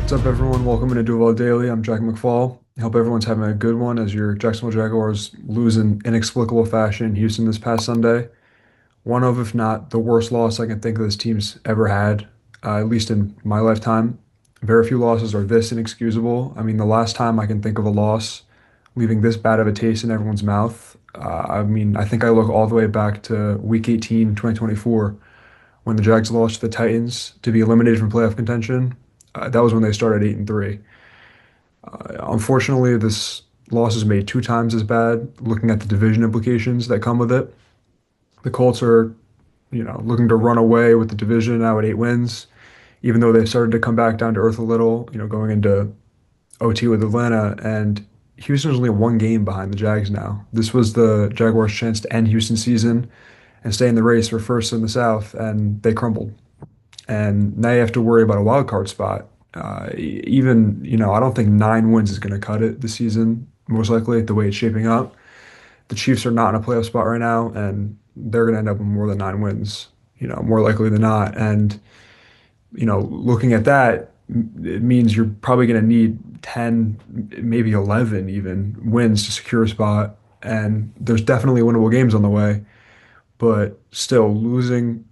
What's up, everyone? Welcome to Duval Daily. I'm Jack McFall. I hope everyone's having a good one as your Jacksonville Jaguars lose in inexplicable fashion in Houston this past Sunday. One of, if not the worst loss I can think this team's ever had, at least in my lifetime. Very few losses are this inexcusable. I mean, the last time I can think of a loss leaving this bad of a taste in everyone's mouth, I think I look all the way back to Week 18, 2024, when the Jags lost to the Titans to be eliminated from playoff contention. That was when they started 8-3. Unfortunately, this loss is made two times as bad, looking at the division implications that come with it. The Colts are, looking to run away with the division now at 8 wins, even though they've started to come back down to earth a little, going into OT with Atlanta. And Houston's only one game behind the Jags now. This was the Jaguars' chance to end Houston's season and stay in the race for first in the South, and they crumbled. And now you have to worry about a wild card spot. I don't think 9 wins is going to cut it this season, most likely, the way it's shaping up. The Chiefs are not in a playoff spot right now, and they're going to end up with more than 9 wins, more likely than not. And, looking at that, it means you're probably going to need 10, maybe 11 even wins to secure a spot. And there's definitely winnable games on the way, but still losing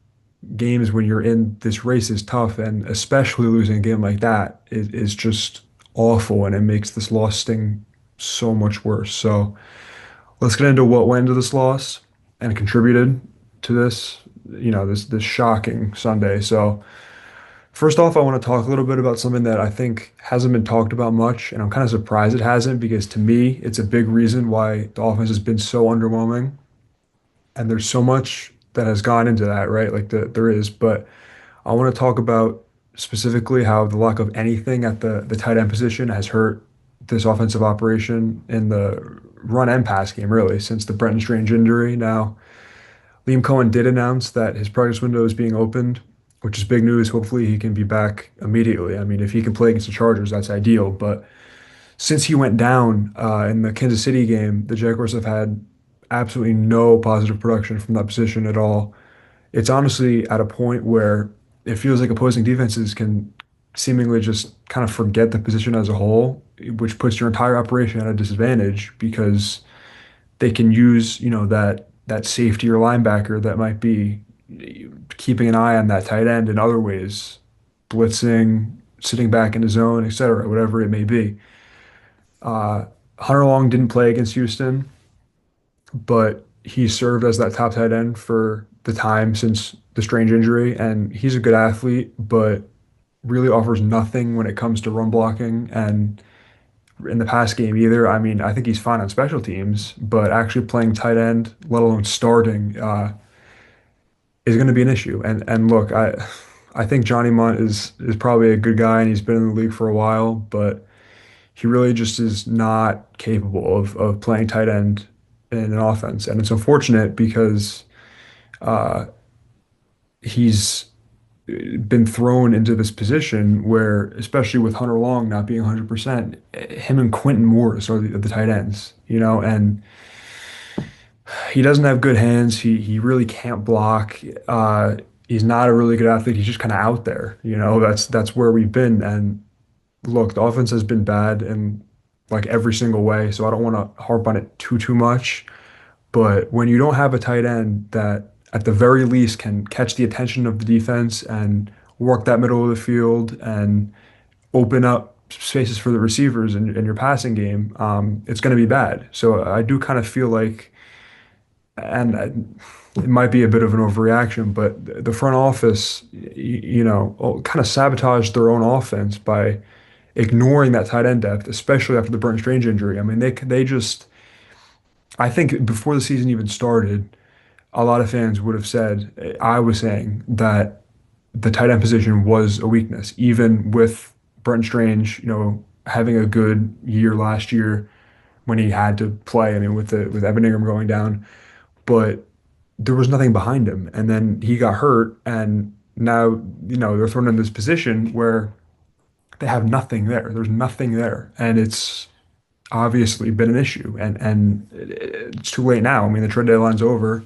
games when you're in this race is tough, and especially losing a game like that is just awful, and it makes this loss sting so much worse. So let's get into what went into this loss and contributed to this, this shocking Sunday. So first off, I want to talk a little bit about something that I think hasn't been talked about much, and I'm kind of surprised it hasn't because to me, it's a big reason why the offense has been so underwhelming. And there's so much that has gone into that, right? There is, but I want to talk about specifically how the lack of anything at the tight end position has hurt this offensive operation in the run and pass game, really, since the Brenton Strange injury. Now, Liam Cohen did announce that his practice window is being opened, which is big news. Hopefully, he can be back immediately. I mean, if he can play against the Chargers, that's ideal. But since he went down in the Kansas City game, the Jaguars have had absolutely no positive production from that position at all. It's honestly at a point where it feels like opposing defenses can seemingly just kind of forget the position as a whole, which puts your entire operation at a disadvantage because they can use, that safety or linebacker that might be keeping an eye on that tight end in other ways, blitzing, sitting back in the zone, etc., whatever it may be. Hunter Long didn't play against Houston, but he served as that top tight end for the time since the strange injury, and he's a good athlete, but really offers nothing when it comes to run blocking and in the pass game either. I mean, I think he's fine on special teams, but actually playing tight end, let alone starting, is going to be an issue. And look, I think Johnny Munt is probably a good guy, and he's been in the league for a while, but he really just is not capable of playing tight end in an offense. And it's unfortunate because uh, he's been thrown into this position where, especially with Hunter Long not being 100%, him and Quentin Morris are the tight ends, and he doesn't have good hands. He really can't block. He's not a really good athlete. He's just kind of out there, that's where we've been. And look, the offense has been bad in like every single way, so I don't want to harp on it too much. But when you don't have a tight end that at the very least can catch the attention of the defense and work that middle of the field and open up spaces for the receivers in your passing game, it's going to be bad. So I do kind of feel like, and it might be a bit of an overreaction, but the front office, kind of sabotaged their own offense by ignoring that tight end depth, especially after the Brenton Strange injury. I mean, they just, I think before the season even started, a lot of fans would have said, I was saying that the tight end position was a weakness, even with Brenton Strange, having a good year last year when he had to play. I mean, with Evan Ingram going down, but there was nothing behind him, and then he got hurt, and now they're thrown in this position where they have nothing there. There's nothing there, and it's obviously been an issue, and it's too late now. I mean, the trade deadline's over,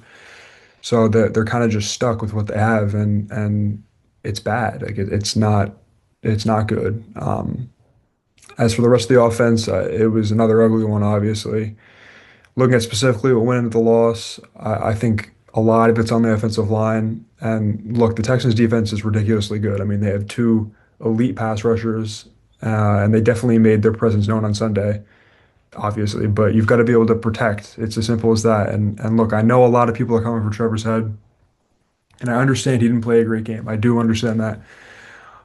so they're kind of just stuck with what they have, and it's bad. Like it's not. It's not good. As for the rest of the offense, it was another ugly one, obviously. Looking at specifically what went into the loss, I think a lot of it's on the offensive line. And look, the Texans' defense is ridiculously good. I mean, they have two elite pass rushers, and they definitely made their presence known on Sunday, obviously. But you've got to be able to protect. It's as simple as that. And look, I know a lot of people are coming for Trevor's head, and I understand he didn't play a great game. I do understand that.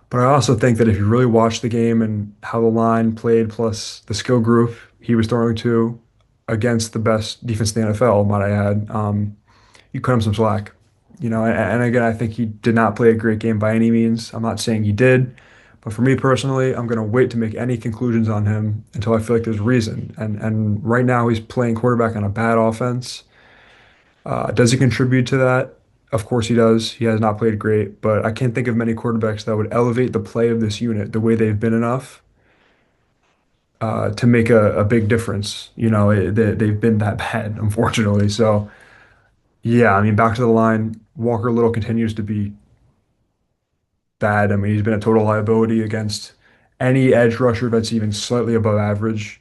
But I also think that if you really watch the game and how the line played, plus the skill group he was throwing to against the best defense in the NFL, might I add, you cut him some slack. And again, I think he did not play a great game by any means. I'm not saying he did, but for me personally, I'm going to wait to make any conclusions on him until I feel like there's reason. And right now, he's playing quarterback on a bad offense. Does he contribute to that? Of course he does. He has not played great, but I can't think of many quarterbacks that would elevate the play of this unit the way they've been enough to make a big difference. They've been that bad, unfortunately. So, yeah, I mean, back to the line, Walker Little continues to be bad. I mean, he's been a total liability against any edge rusher that's even slightly above average.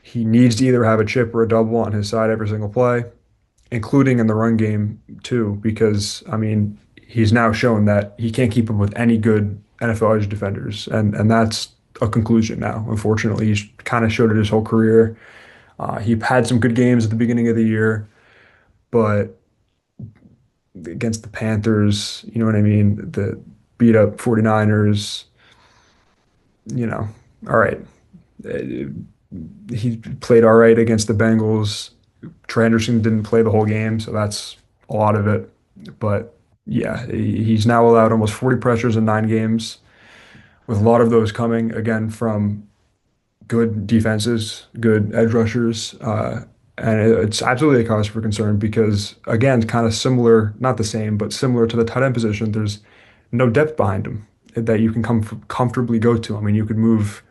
He needs to either have a chip or a double on his side every single play, including in the run game too, because I mean, he's now shown that he can't keep up with any good NFL edge defenders, and that's a conclusion now. Unfortunately, he's kind of showed it his whole career. He had some good games at the beginning of the year, but against the Panthers, you know what I mean? The beat up 49ers, you know, all right. Uh, He played all right against the Bengals. Trey Anderson didn't play the whole game, so that's a lot of it. But yeah, he's now allowed almost 40 pressures in 9 games, with a lot of those coming again from good defenses, good edge rushers. And it's absolutely a cause for concern because, again, kind of similar, not the same, but similar to the tight end position, there's no depth behind him that you can comfortably go to. I mean, you could move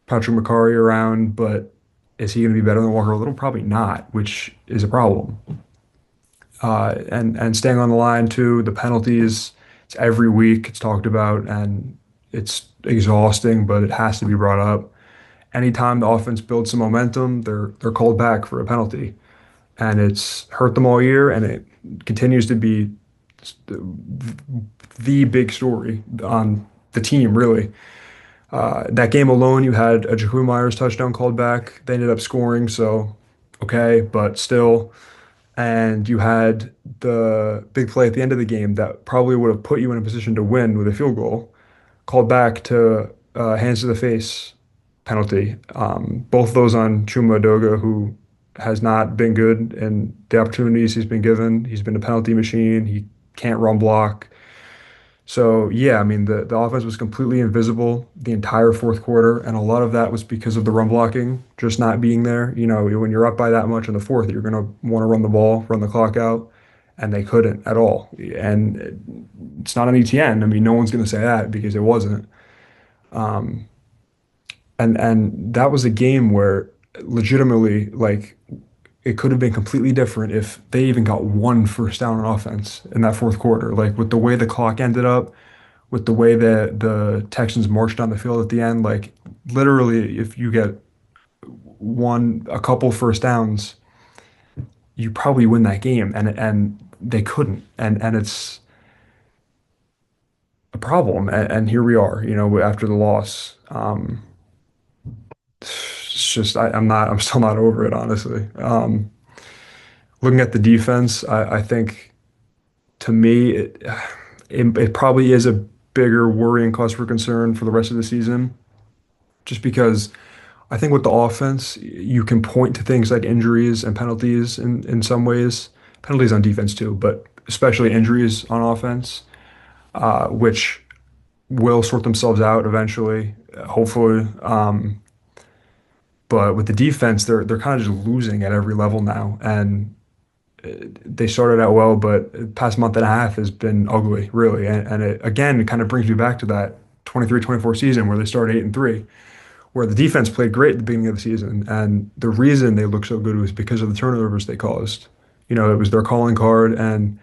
Patrick McCarry around, but is he going to be better than Walker Little? Probably not, which is a problem. And staying on the line too, the penalties, it's every week it's talked about and it's exhausting, but it has to be brought up. Anytime the offense builds some momentum, they're called back for a penalty. And it's hurt them all year and it continues to be the big story on the team, really. That game alone, you had a Jacoby Myers touchdown called back. They ended up scoring, so okay, but still. And you had the big play at the end of the game that probably would have put you in a position to win with a field goal, called back to hands to the face penalty. Both those on Chuma Doga, who has not been good in the opportunities he's been given. He's been a penalty machine. He can't run block. So yeah, I mean the offense was completely invisible the entire fourth quarter, and a lot of that was because of the run blocking just not being there. When you're up by that much in the fourth, you're gonna want to run the ball, run the clock out, and they couldn't at all. And it's not an ETN. I mean, no one's gonna say that because it wasn't. Um, and that was a game where legitimately, like, it could have been completely different if they even got one first down on offense in that fourth quarter. Like with the way the clock ended up, with the way that the Texans marched down the field at the end, like literally, if you get a couple first downs, you probably win that game, and they couldn't, and it's a problem. And here we are, after the loss. It's just I'm still not over it, honestly. Looking at the defense, I think to me it probably is a bigger worrying cause for concern for the rest of the season, just because I think with the offense, you can point to things like injuries and penalties in some ways, penalties on defense too, but especially injuries on offense, which will sort themselves out eventually, hopefully. But with the defense, they're kind of just losing at every level now, and they started out well, but the past month and a half has been ugly, really. And it, again, it kind of brings me back to that 23-24 season where they started 8-3, where the defense played great at the beginning of the season. And the reason they looked so good was because of the turnovers they caused. It was their calling card. And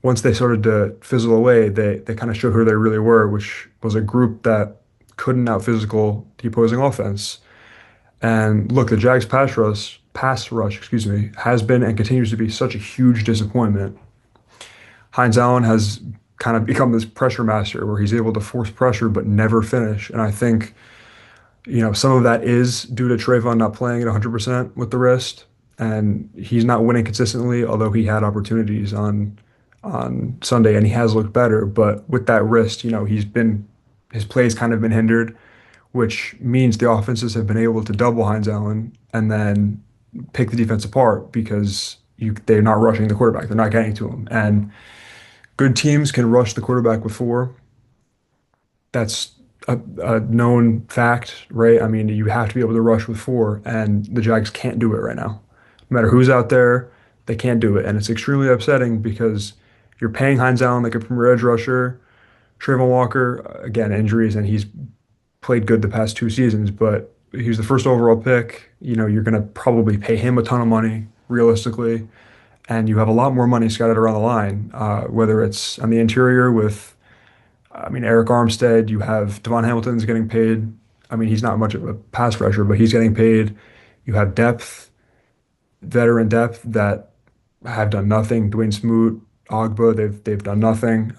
once they started to fizzle away, they kind of showed who they really were, which was a group that couldn't out physical the opposing offense. And look, the Jags pass rush, excuse me, has been and continues to be such a huge disappointment. Heinz Allen has kind of become this pressure master where he's able to force pressure but never finish. And I think, some of that is due to Trayvon not playing at 100% with the wrist, and he's not winning consistently, although he had opportunities on Sunday and he has looked better. But with that wrist, his play's kind of been hindered, which means the offenses have been able to double Heinz Allen and then pick the defense apart because they're not rushing the quarterback. They're not getting to him. And good teams can rush the quarterback with four. That's a known fact, right? I mean, you have to be able to rush with four, and the Jags can't do it right now. No matter who's out there, they can't do it. And it's extremely upsetting because you're paying Heinz Allen like a premier edge rusher. Trayvon Walker, again, injuries, and he's played good the past 2 seasons, but he was the first overall pick. You're going to probably pay him a ton of money, realistically, and you have a lot more money scattered around the line, whether it's on the interior with, I mean, Eric Armstead, you have Devon Hamilton's getting paid. I mean, he's not much of a pass rusher, but he's getting paid. You have depth, veteran depth that have done nothing. Dwayne Smoot, Ogba, they've done nothing.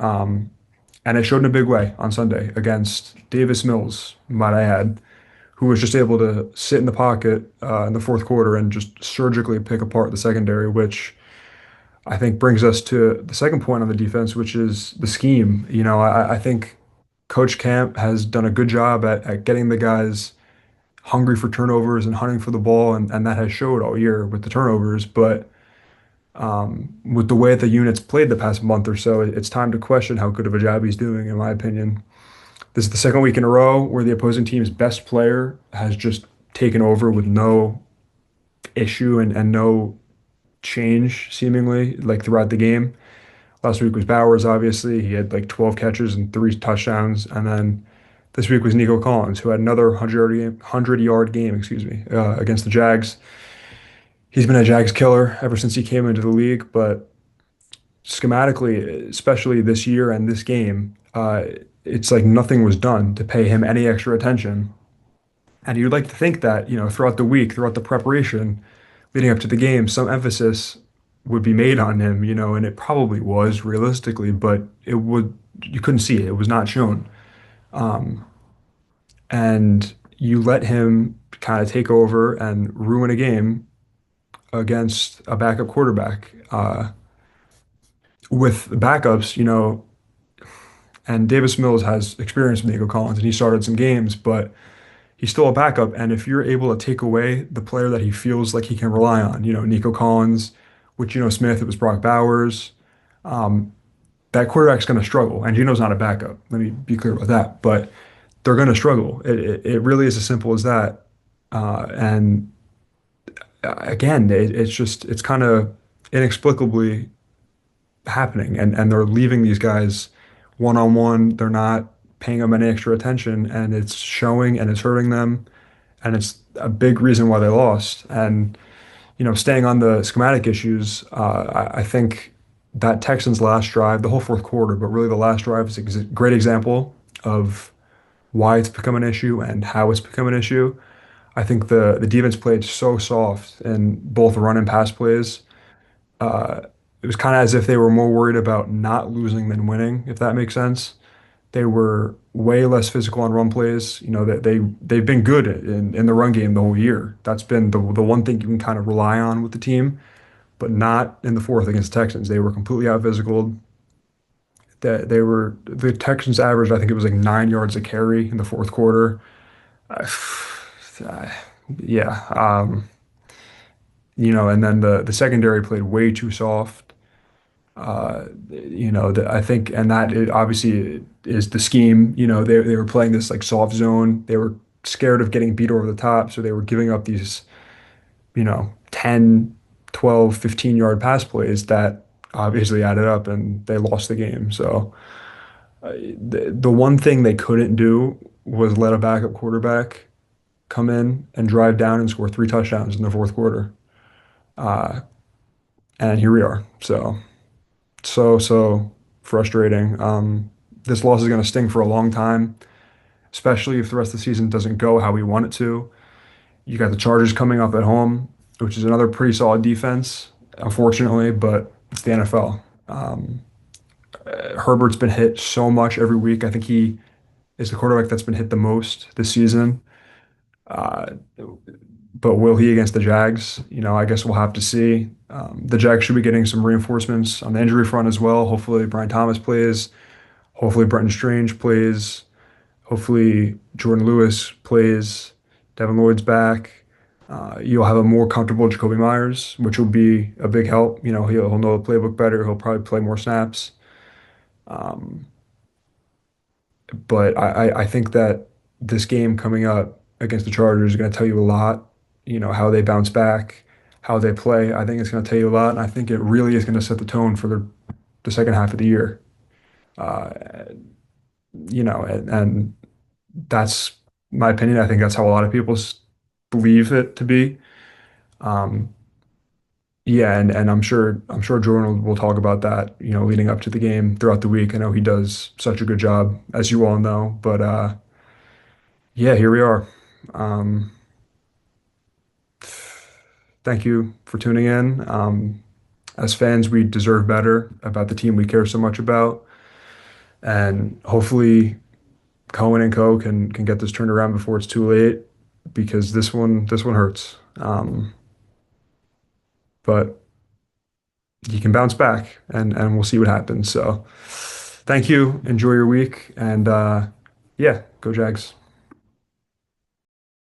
And it showed in a big way on Sunday against Davis Mills, might I add, who was just able to sit in the pocket in the fourth quarter and just surgically pick apart the secondary, which I think brings us to the second point on the defense, which is the scheme. I think Coach Camp has done a good job at getting the guys hungry for turnovers and hunting for the ball, and that has showed all year with the turnovers. But with the way the units played the past month or so, it's time to question how good of a job he's doing, in my opinion. This is the second week in a row where the opposing team's best player has just taken over with no issue and no change, seemingly, like throughout the game. Last week was Bowers, obviously. He had like 12 catches and 3 touchdowns. And then this week was Nico Collins, who had another 100-yard game, excuse me, against the Jags. He's been a Jags killer ever since he came into the league, but schematically, especially this year and this game, it's like nothing was done to pay him any extra attention. And you'd like to think that, throughout the week, throughout the preparation leading up to the game, some emphasis would be made on him, and it probably was realistically, but you couldn't see it. It was not shown. Um, and you let him kind of take over and ruin a game against a backup quarterback. With backups, and Davis Mills has experience with Nico Collins and he started some games, but he's still a backup. And if you're able to take away the player that he feels like he can rely on, Nico Collins, with Geno Smith, it was Brock Bowers, um, that quarterback's going to struggle. And Geno's not a backup. Let me be clear about that. But they're going to struggle. It really is as simple as that. And again, it's kind of inexplicably happening. And they're leaving these guys one on one. They're not paying them any extra attention. And it's showing and it's hurting them. And it's a big reason why they lost. And staying on the schematic issues, I think that Texans last drive, the whole fourth quarter, but really the last drive is a great example of why it's become an issue and how it's become an issue. I think the defense played so soft in both run and pass plays. Uh, it was kind of as if they were more worried about not losing than winning, if that makes sense. They were way less physical on run plays. That they've been good in the run game the whole year. That's been the one thing you can kind of rely on with the team, but not in the fourth against the Texans. They were completely out physicaled. That the Texans averaged, I think it was like 9 yards a carry in the fourth quarter. Uh, yeah, and then the secondary played way too soft. I think, and that obviously is the scheme. They were playing this like soft zone. They were scared of getting beat over the top, so they were giving up these, 10, 12, 15-yard pass plays that obviously added up and they lost the game. So the one thing they couldn't do was let a backup quarterback come in and drive down and score 3 touchdowns in the fourth quarter. Uh, and here we are. So frustrating. This loss is going to sting for a long time. especially if the rest of the season doesn't go how we want it to. You got the Chargers coming up at home, which is another pretty solid defense, unfortunately, but it's the NFL. Herbert's been hit so much every week. I think he is the quarterback that's been hit the most this season. Uh, but will he against the Jags? I guess we'll have to see. The Jags should be getting some reinforcements on the injury front as well. Hopefully, Brian Thomas plays. Hopefully, Brenton Strange plays. Hopefully, Jordan Lewis plays. Devin Lloyd's back. You'll have a more comfortable Jacoby Myers, which will be a big help. He'll know the playbook better. He'll probably play more snaps. Um, but I think that this game coming up against the Chargers is going to tell you a lot. How they bounce back, how they play. I think it's going to tell you a lot, and I think it really is going to set the tone for the second half of the year. Uh, and that's my opinion. I think that's how a lot of people believe it to be. Um, yeah, and I'm sure Jordan will talk about that, leading up to the game throughout the week. I know he does such a good job, as you all know. But yeah, here we are. Um, thank you for tuning in. As fans, we deserve better about the team we care so much about, and hopefully Cohen and Co can get this turned around before it's too late, because this one hurts. But you can bounce back, and we'll see what happens. So, thank you. Enjoy your week, and yeah, go Jags.